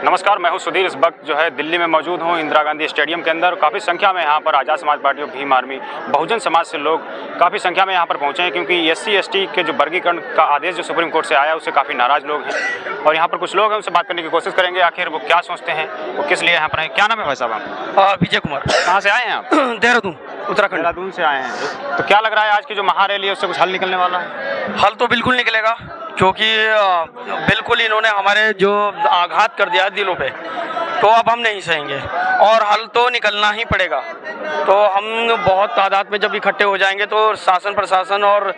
नमस्कार, मैं हूं सुधीर। इस वक्त जो है दिल्ली में मौजूद हूं इंदिरा गांधी स्टेडियम के अंदर। काफ़ी संख्या में यहाँ पर आज़ाद समाज पार्टी और भीम आर्मी बहुजन समाज से लोग काफ़ी संख्या में यहाँ पर पहुँचे हैं, क्योंकि SC/ST के जो वर्गीकरण का आदेश जो सुप्रीम कोर्ट से आया उससे काफ़ी नाराज़ लोग हैं। और यहाँ पर कुछ लोग हैं, उनसे बात करने की कोशिश करेंगे, आखिर वो क्या सोचते हैं, वो किस लिए यहाँ पर हैं। क्या नाम है भाई साहब आप? विजय कुमार। कहाँ से आए हैं आप? देहरादून, उत्तराखंड। देहरादून से आए हैं। तो क्या लग रहा है आज की जो महारैली है उससे कुछ हल निकलने वाला है? हल तो बिल्कुल निकलेगा, क्योंकि बिल्कुल इन्होंने हमारे जो आघात कर दिया दिलों पे, तो अब हम नहीं सहेंगे और हल तो निकलना ही पड़ेगा। तो हम बहुत तादाद में जब इकट्ठे हो जाएंगे तो शासन प्रशासन और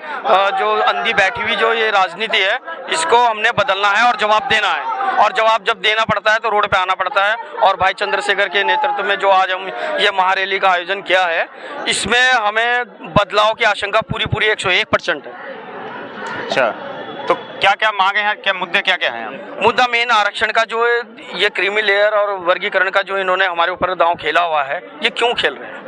जो अंधी बैठी हुई जो ये राजनीति है, इसको हमने बदलना है और जवाब देना है। और जवाब जब देना पड़ता है तो रोड पे आना पड़ता है। और भाई चंद्रशेखर के नेतृत्व में जो आज हम ये महारैली का आयोजन किया है, इसमें हमें बदलाव की आशंका पूरी 101% है। अच्छा, तो क्या क्या मांगे हैं, क्या मुद्दे क्या क्या हैं? मुद्दा मेन आरक्षण का जो है, ये क्रीमी लेयर और वर्गीकरण का जो इन्होंने हमारे ऊपर दांव खेला हुआ है, ये क्यों खेल रहे हैं?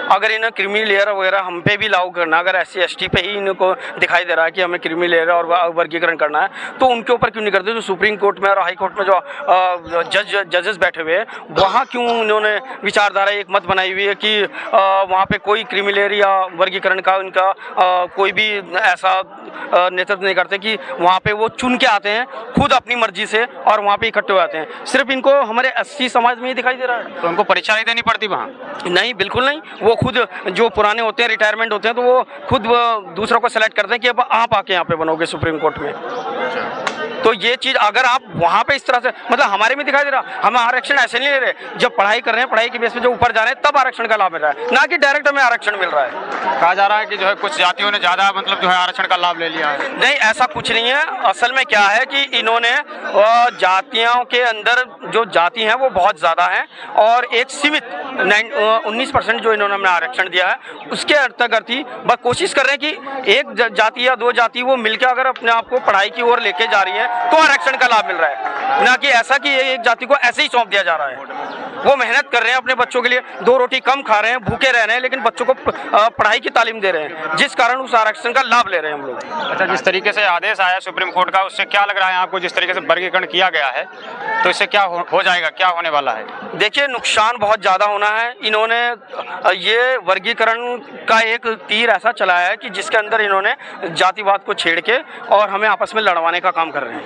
अगर इन्हें क्रीमी लेयर वगैरह हम पे भी लागू करना, अगर SC/ST पे ही इनको दिखाई दे रहा है कि हमें क्रीमी लेयर और वर्गीकरण करना है, तो उनके ऊपर क्यों नहीं करते? जो सुप्रीम कोर्ट में और हाई कोर्ट में जो जजेस बैठे हुए हैं, वहाँ क्यों इन्होंने विचारधारा एक मत बनाई हुई है कि वहाँ पे कोई क्रीमी लेयर या वर्गीकरण का उनका कोई भी ऐसा नेतृत्व नहीं करते कि वहाँ पे वो चुन के आते हैं खुद अपनी मर्जी से और वहाँ पे इकट्ठे हो जाते हैं। सिर्फ इनको हमारे SC समाज में ही दिखाई दे रहा है। तो उनको परीक्षा नहीं देनी पड़ती वहाँ? नहीं, बिल्कुल नहीं। वो खुद जो पुराने होते हैं, रिटायरमेंट होते हैं, तो वो खुद दूसरों को सेलेक्ट करते हैं कि अब आप आके यहाँ पे बनोगे सुप्रीम कोर्ट में। तो ये चीज़ अगर आप वहाँ पे इस तरह से, मतलब हमारे में दिखाई दे रहा, हम आरक्षण ऐसे नहीं ले रहे। जब पढ़ाई कर रहे हैं, पढ़ाई के बेस पे जो ऊपर जा रहे हैं, तब आरक्षण का लाभ मिल रहा है, ना कि डायरेक्ट हमें आरक्षण मिल रहा है। कहा जा रहा है कि जो है कुछ जातियों ने ज़्यादा मतलब जो है आरक्षण का लाभ ले लिया है। नहीं, ऐसा कुछ नहीं है। असल में क्या है कि इन्होंने जातियों के अंदर जो जाति हैं वो बहुत ज़्यादा हैं, और एक सीमित 19% जो इन्होंने हमें आरक्षण दिया है, उसके अंतर्गत ही बस कोशिश कर रहे हैं कि एक जाति या दो जाति वो मिलकर अगर अपने आप को पढ़ाई की ओर लेके जा रही है तो आरक्षण का लाभ मिल रहा है, ना कि ऐसा कि एक जाति को ऐसे ही सौंप दिया जा रहा है। वो मेहनत कर रहे हैं अपने बच्चों के लिए, 2 रोटी कम खा रहे हैं, भूखे रह रहे हैं, लेकिन बच्चों को पढ़ाई की तालीम दे रहे हैं, जिस कारण उस आरक्षण का लाभ ले रहे हैं हम लोग। अच्छा, जिस तरीके से आदेश आया सुप्रीम कोर्ट का, उससे क्या लग रहा है आपको? जिस तरीके से वर्गीकरण किया गया है, तो इससे क्या हो जाएगा, क्या होने वाला है? देखिए, नुकसान बहुत ज़्यादा होना है। इन्होंने ये वर्गीकरण का एक तीर ऐसा चलाया है कि जिसके अंदर इन्होंने जातिवाद को छेड़ के और हमें आपस में लड़वाने का काम कर रहे हैं,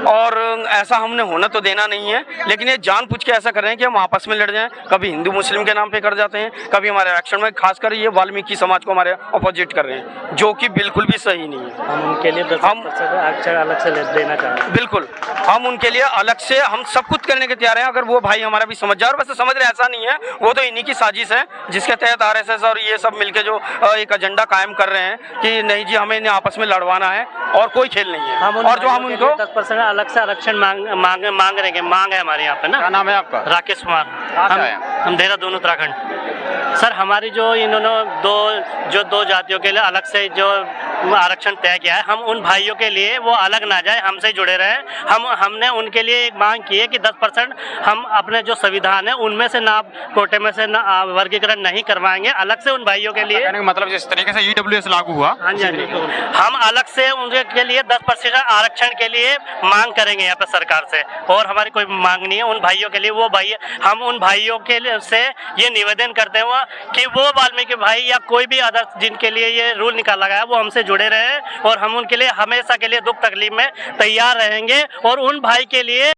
और ऐसा हमने होना तो देना नहीं है। लेकिन ये जानबूझ के ऐसा कर रहे हैं कि हम आपस में लड़ जाएं। कभी हिंदू मुस्लिम के नाम पे कर जाते हैं, कभी हमारे आरक्षण में, खासकर ये वाल्मीकि समाज को हमारे अपोजिट कर रहे हैं, जो कि बिल्कुल भी सही नहीं है। हम उनके लिए हम आरक्षण अलग से देना चाहते हैं। बिल्कुल, हम उनके लिए अलग से हम सब कुछ करने के तैयार हैं, अगर वो भाई हमारा भी समझ जाए। और वैसे समझ रहे, ऐसा नहीं है, वो तो इन्हीं की साजिश है, जिसके तहत RSS और ये सब मिलके जो एक एजेंडा कायम कर रहे हैं कि नहीं जी, हमें इन्हें आपस में लड़वाना है, और कोई खेल नहीं है। और जो हम उनको 10% अलग से आरक्षण मांग रहे हैं, मांग है हमारे यहाँ पे ना। क्या नाम है आपका? राकेश कुमार। हम देहरादून, उत्तराखंड। सर, हमारी जो इन्होंने दो जातियों के लिए अलग से जो आरक्षण तय किया है, हम उन भाइयों के लिए वो अलग ना जाए, हमसे जुड़े रहे। हमने उनके लिए एक मांग की है कि 10% हम अपने जो संविधान है उनमें से ना, कोटे में से ना वर्गीकरण नहीं करवाएंगे, अलग से उन भाइयों के लिए। मतलब जिस तरीके से EWS लागू हुआ, हाँ जी, हम अलग से उनके लिए 10% आरक्षण के लिए मांग करेंगे यहाँ पे सरकार से। और हमारी कोई मांग नहीं है उन भाइयों के लिए। वो भाई, हम उन भाइयों के लिए से ये निवेदन करते हैं कि वो वाल्मीकि भाई या कोई भी अदर जिनके लिए ये रूल निकाला गया है, वो हमसे जुड़े रहे, और हम उनके लिए हमेशा के लिए दुख तकलीफ में तैयार रहेंगे, और उन भाई के लिए